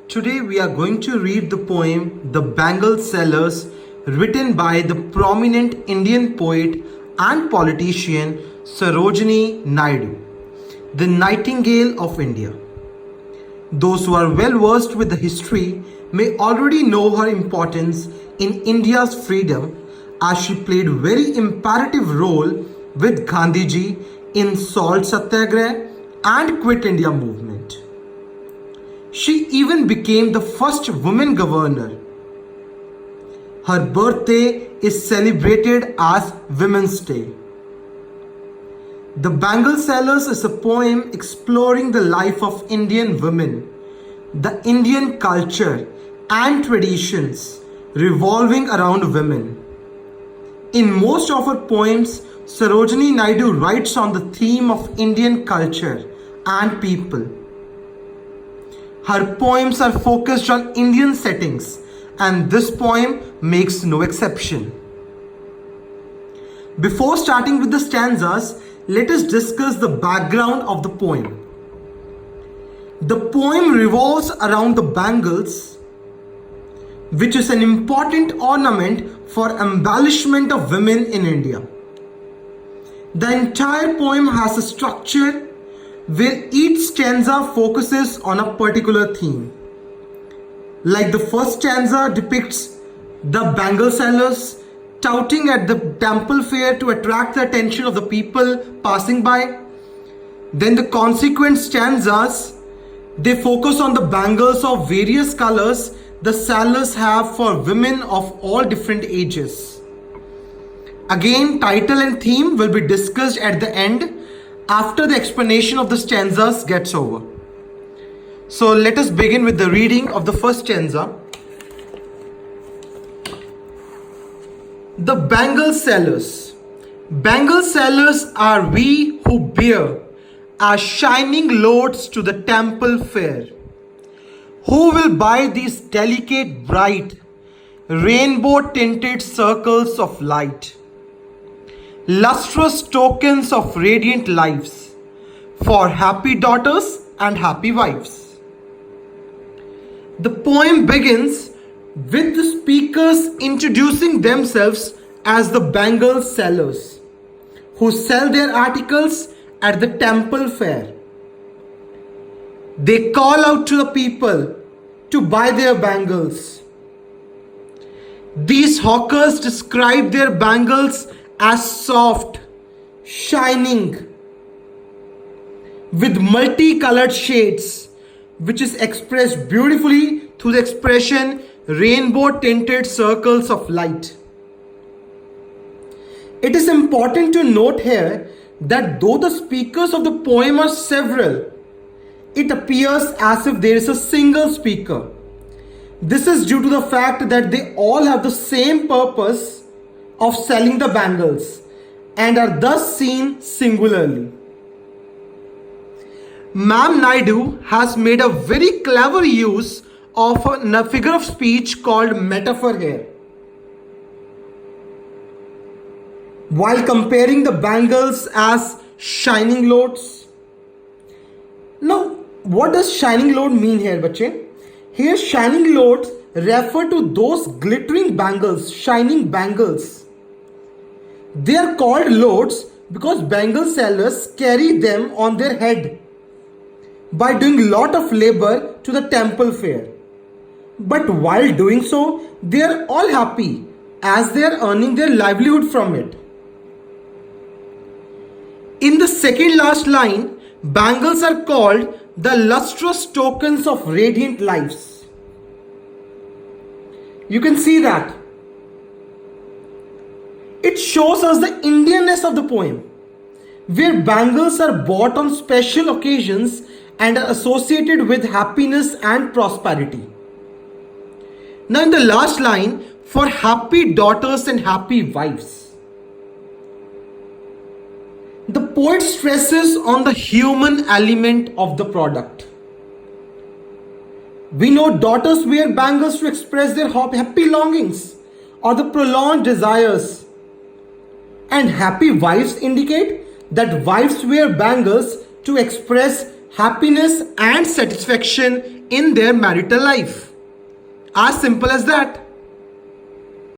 Today we are going to read the poem The Bangle Sellers, written by the prominent Indian poet and politician Sarojini Naidu, the Nightingale of India. Those who are well versed with the history may already know her importance in India's freedom, as she played very imperative role with Gandhiji in Salt Satyagraha and Quit India movement. She even became the first woman governor. Her birthday is celebrated as Women's Day. The Bangle Sellers is a poem exploring the life of Indian women, the Indian culture and traditions revolving around women. In most of her poems, Sarojini Naidu writes on the theme of Indian culture and people. Her poems are focused on Indian settings, and this poem makes no exception. Before starting with the stanzas, let us discuss the background of the poem. The poem revolves around the bangles, which is an important ornament for embellishment of women in India. The entire poem has a structure where each stanza focuses on a particular theme. Like the first stanza depicts the bangle sellers touting at the temple fair to attract the attention of the people passing by. Then the consequent stanzas, they focus on the bangles of various colors the sellers have for women of all different ages. Again, title and theme will be discussed at the end after the explanation of the stanzas gets over. So let us begin with the reading of the first stanza. The bangle sellers. Bangle sellers are we who bear our shining loads to the temple fair. Who will buy these delicate, bright, rainbow-tinted circles of light? Lustrous tokens of radiant lives for happy daughters and happy wives. The poem begins with the speakers introducing themselves as the bangle sellers who sell their articles at the temple fair. They call out to the people to buy their bangles. These hawkers describe their bangles as soft, shining, with multicolored shades, which is expressed beautifully through the expression rainbow tinted circles of light. It is important to note here that though the speakers of the poem are several, it appears as if there is a single speaker. This is due to the fact that they all have the same purpose of selling the bangles and are thus seen singularly. Ma'am Naidu has made a very clever use of a figure of speech called metaphor here, while comparing the bangles as shining loads. Now, what does shining load mean here, bache? Here, shining loads refer to those glittering bangles, shining bangles. They are called loads because bangle sellers carry them on their head by doing lot of labor to the temple fair. But while doing so, they are all happy as they are earning their livelihood from it. In the second last line, bangles are called the lustrous tokens of radiant lives. You can see that. It shows us the Indianness of the poem, where bangles are bought on special occasions and are associated with happiness and prosperity. Now in the last line, for happy daughters and happy wives, the poet stresses on the human element of the product. We know daughters wear bangles to express their happy longings or the prolonged desires. And happy wives indicate that wives wear bangles to express happiness and satisfaction in their marital life. As simple as that.